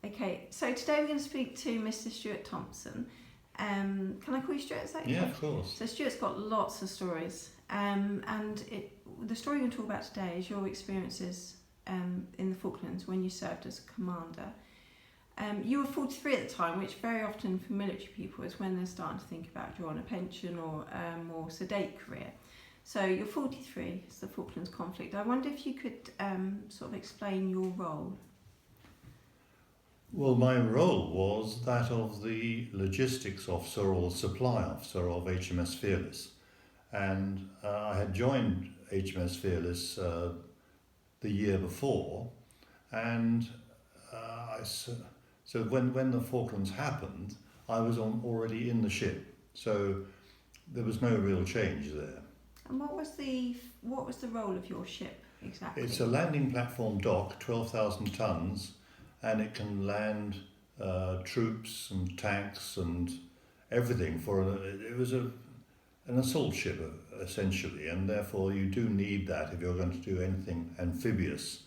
Okay, so today we're going to speak to Mr. Stuart Thompson. Can I call you Stuart? Is that okay? Yeah, of course. So Stuart's got lots of stories, and the story we're going to talk about today is your experiences in the Falklands when you served as a commander. You were 43 at the time, which very often for military people is when they're starting to think about drawing a pension or a more sedate career. So you're 43, it's the Falklands conflict. I wonder if you could sort of explain your role. Well, my role was that of the logistics officer or supply officer of HMS Fearless. And I had joined HMS Fearless the year before, and so when the Falklands happened, I was already in the ship. So there was no real change there. And what was the role of your ship exactly? It's a landing platform dock, 12,000 tons, and it can land troops and tanks and everything it was an assault ship essentially, and therefore you do need that if you're going to do anything amphibious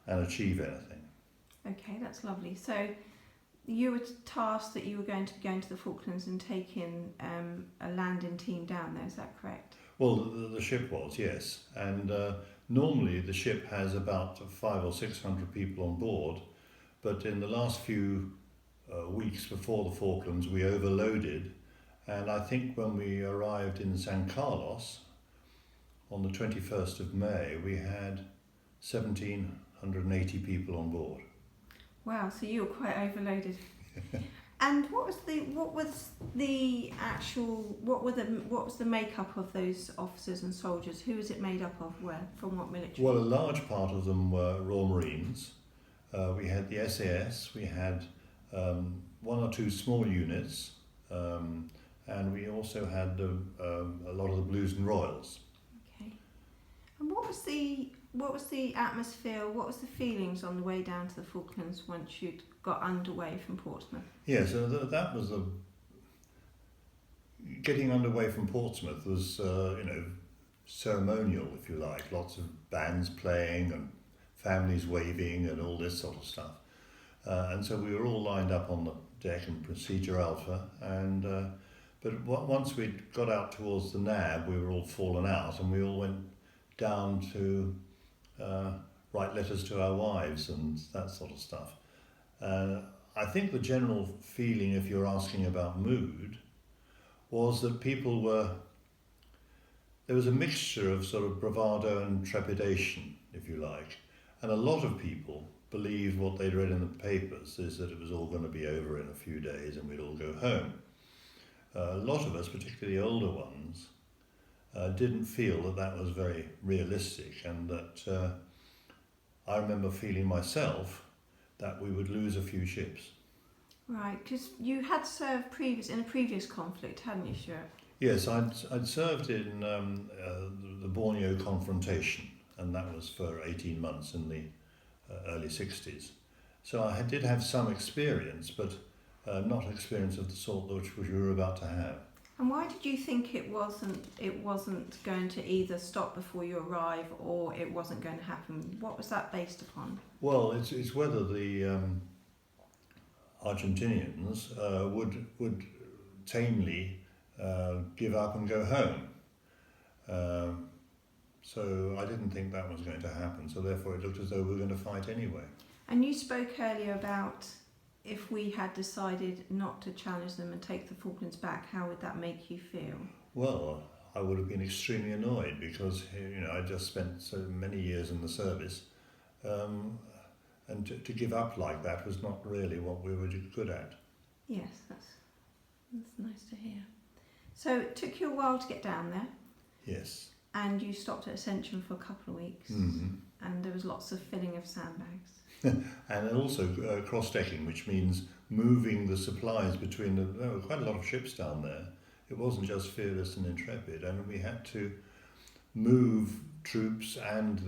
and achieve anything. Okay, that's lovely. So you were tasked that you were going to be going to the Falklands and taking a landing team down there, is that correct? Well, the ship was, yes, and normally the ship has about 500 or 600 people on board, but in the last few weeks before the Falklands we overloaded, and I think when we arrived in San Carlos on the 21st of May we had 1,780 people on board. Wow, so you were quite overloaded. And what was the makeup of those officers and soldiers? Who was it made up of? Where? From what military? Well, a large part of them were Royal Marines. We had the SAS. We had one or two small units, and we also had a lot of the Blues and Royals. Okay. And what was the atmosphere? What was the feelings on the way down to the Falklands once you'd got underway from Portsmouth? Yeah, so that was getting underway from Portsmouth was ceremonial, if you like. Lots of bands playing and families waving and all this sort of stuff. And so we were all lined up on the deck in Procedure Alpha, and but once we got out towards the NAB, we were all fallen out, and we all went down to write letters to our wives and that sort of stuff. I think the general feeling, if you're asking about mood, was that there was a mixture of sort of bravado and trepidation, if you like, and a lot of people believed what they'd read in the papers is that it was all going to be over in a few days and we'd all go home. A lot of us, particularly older ones, didn't feel that was very realistic, and that I remember feeling myself that we would lose a few ships. Right, because you had served in a previous conflict, hadn't you, Stuart? Yes, I'd served in the Borneo confrontation, and that was for 18 months in the early 60s. So I did have some experience, but not experience of the sort which we were about to have. And why did you think it wasn't going to either stop before you arrive or it wasn't going to happen? What was that based upon? Well, it's whether the Argentinians would tamely give up and go home. So I didn't think that was going to happen. So therefore it looked as though we were going to fight anyway. And you spoke earlier about if we had decided not to challenge them and take the Falklands back, how would that make you feel? Well, I would have been extremely annoyed because I just spent so many years in the service, and to give up like that was not really what we were good at. Yes, that's nice to hear. So it took you a while to get down there. Yes. And you stopped at Ascension for a couple of weeks, mm-hmm. And there was lots of filling of sandbags. And also cross-decking, which means moving the supplies between there were quite a lot of ships down there. It wasn't just Fearless and Intrepid, and we had to move troops and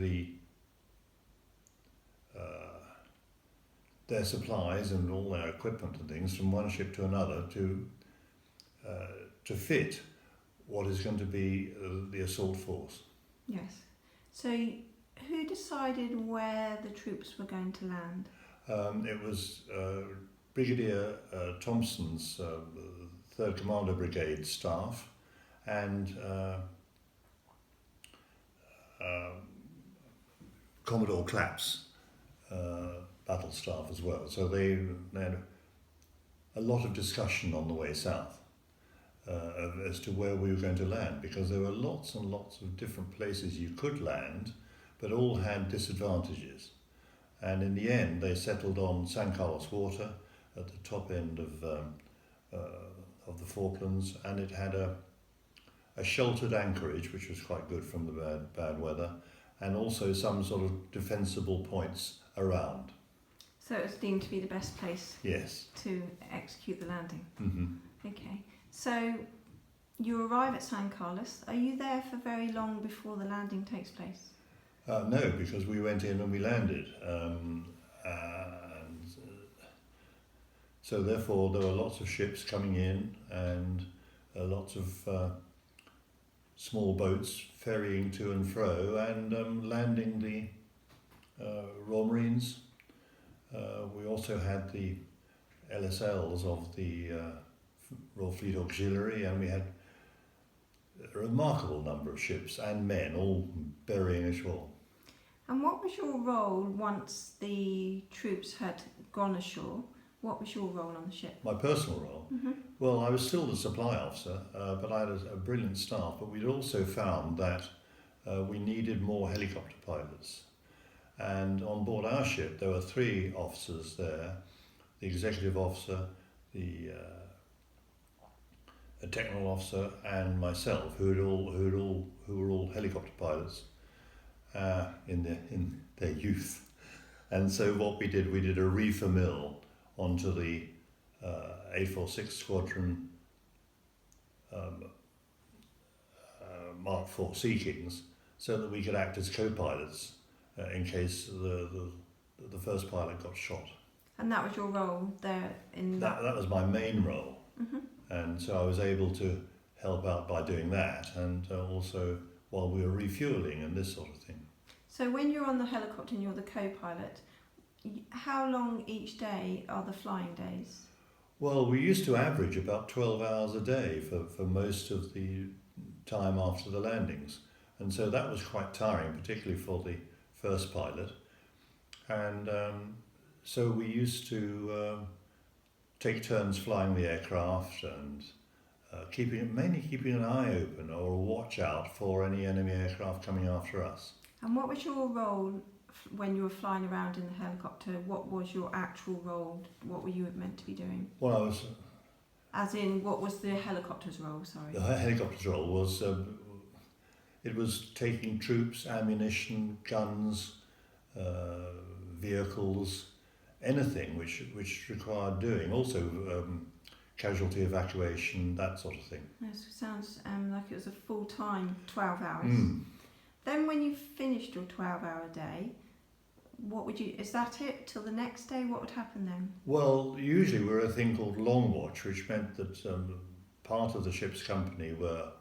their supplies and all their equipment and things from one ship to another to fit what is going to be the assault force. Yes. So who decided where the troops were going to land? It was Brigadier Thompson's 3rd Commander Brigade staff and Commodore Clapp's battle staff as well. So they had a lot of discussion on the way south as to where we were going to land, because there were lots and lots of different places you could land, but all had disadvantages. And in the end, they settled on San Carlos Water at the top end of the Falklands, and it had a sheltered anchorage, which was quite good from the bad weather, and also some sort of defensible points around. So it was deemed to be the best place Yes. to execute the landing. Mm-hmm. Okay. So you arrive at San Carlos. Are you there for very long before the landing takes place? No, because we went in and we landed. So therefore there were lots of ships coming in and lots of small boats ferrying to and fro and landing the Royal Marines. We also had the LSLs of the Royal Fleet Auxiliary, and we had a remarkable number of ships and men all burying ashore. And what was your role once the troops had gone ashore? What was your role on the ship? My personal role? Mm-hmm. Well, I was still the supply officer, but I had a brilliant staff, but we'd also found that we needed more helicopter pilots. And on board our ship, there were 3 officers there, the executive officer, the a technical officer, and myself, who were all helicopter pilots in their youth. And so what we did a reefer mill onto the 846 Squadron Mark IV Sea Kings, so that we could act as co-pilots in case the first pilot got shot. And that was your role there in that? That was my main role. Mm-hmm. And so I was able to help out by doing that, and also while we were refueling and this sort of thing. So when you're on the helicopter and you're the co-pilot, how long each day are the flying days? Well, we used to average about 12 hours a day for most of the time after the landings. And so that was quite tiring, particularly for the first pilot. And so we used to take turns flying the aircraft and mainly keeping an eye open or a watch out for any enemy aircraft coming after us. And what was your role when you were flying around in the helicopter? What was your actual role? What were you meant to be doing? Well, I was... As in, what was the helicopter's role, sorry? The helicopter's role was... it was taking troops, ammunition, guns, vehicles, anything which required doing. Also casualty evacuation, that sort of thing. Yes, it sounds like it was a full-time 12 hours. Mm. Then when you finished your 12-hour day, is that it till the next day? What would happen then? Well, usually we're a thing called long watch, which meant that part of the ship's company were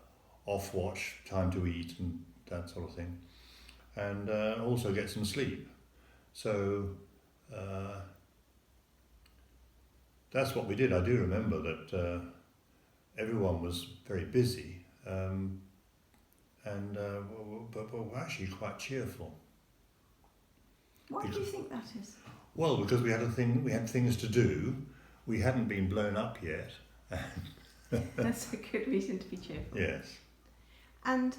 off watch, time to eat and that sort of thing, and also get some sleep. So that's what we did. I do remember that everyone was very busy, but we're actually quite cheerful. Why do you think that is? Well, because we had things to do. We hadn't been blown up yet. That's a good reason to be cheerful. Yes. And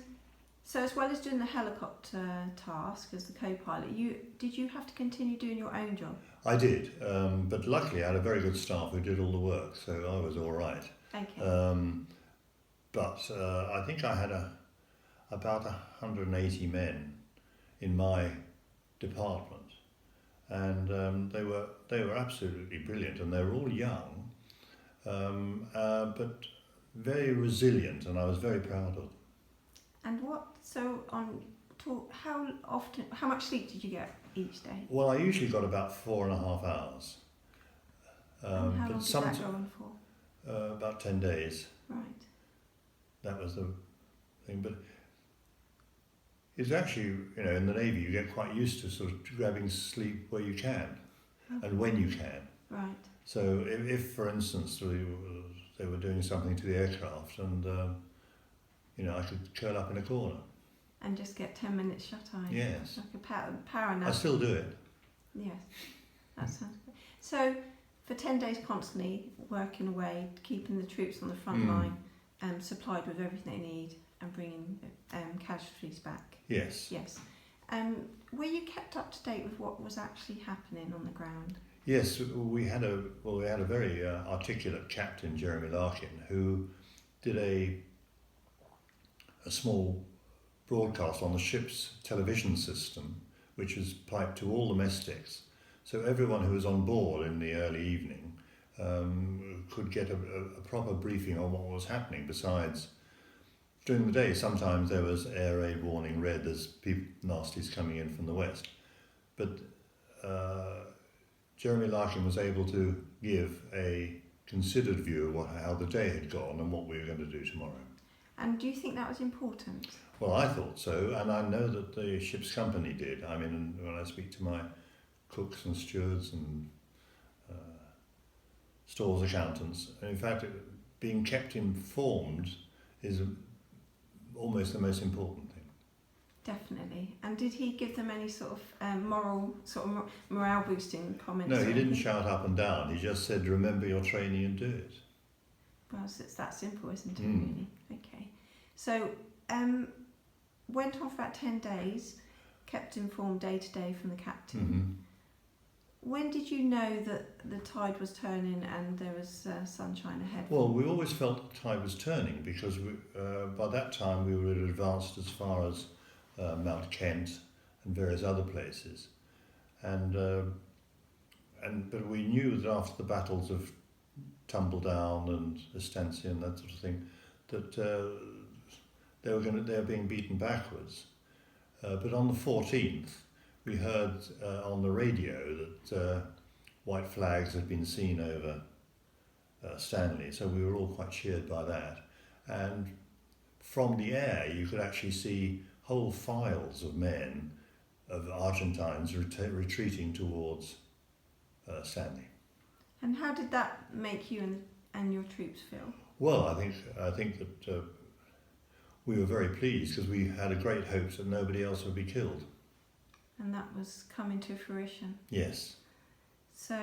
so, as well as doing the helicopter task as the co-pilot, did you have to continue doing your own job? I did, but luckily I had a very good staff who did all the work, so I was all right. Okay. But I think I had about 180 men in my department, and they were absolutely brilliant, and they were all young, but very resilient, and I was very proud of them. And how much sleep did you get each day? Well, I usually got about 4.5 hours. And how long did that go on for? About 10 days. Right. That was the thing, but it's actually, in the Navy you get quite used to sort of grabbing sleep where you can. and when you can. Right. So if for instance, they were doing something to the aircraft and, I could curl up in a corner. And just get 10 minutes shut-eye. Yes. Like a power nap. I still do it. Yes, that sounds good. So, for 10 days constantly working away, keeping the troops on the front line, supplied with everything they need, and bringing casualties back. Yes. Yes. Were you kept up to date with what was actually happening on the ground? Yes, we had a very articulate captain, Jeremy Larkin, who did a small broadcast on the ship's television system, which was piped to all the mess decks. So everyone who was on board in the early evening could get a proper briefing on what was happening. Besides, during the day, sometimes there was air raid warning red, there's nasties coming in from the west. But Jeremy Larkin was able to give a considered view of how the day had gone and what we were going to do tomorrow. And do you think that was important? Well, I thought so, and I know that the ship's company did. I mean, when I speak to my cooks and stewards and stores accountants, and in fact, being kept informed is almost the most important thing. Definitely. And did he give them any sort of morale boosting comments? No, he didn't shout up and down. He just said, "Remember your training and do it." Well, it's that simple, isn't it? Really? Okay. So, went on for about 10 days, kept informed day to day from the captain. Mm-hmm. When did you know that the tide was turning and there was sunshine ahead? Well, we always felt the tide was turning because by that time we were advanced as far as Mount Kent and various other places, but we knew that after the battles of Tumbledown and Estancia and that sort of thing, that they were being beaten backwards. But on the 14th, we heard on the radio that white flags had been seen over Stanley, so we were all quite cheered by that. And from the air, you could actually see whole files of men, of Argentines, retreating towards Stanley. And how did that make you and your troops feel? Well, I think that we were very pleased because we had a great hope that nobody else would be killed. And that was coming to fruition. Yes. So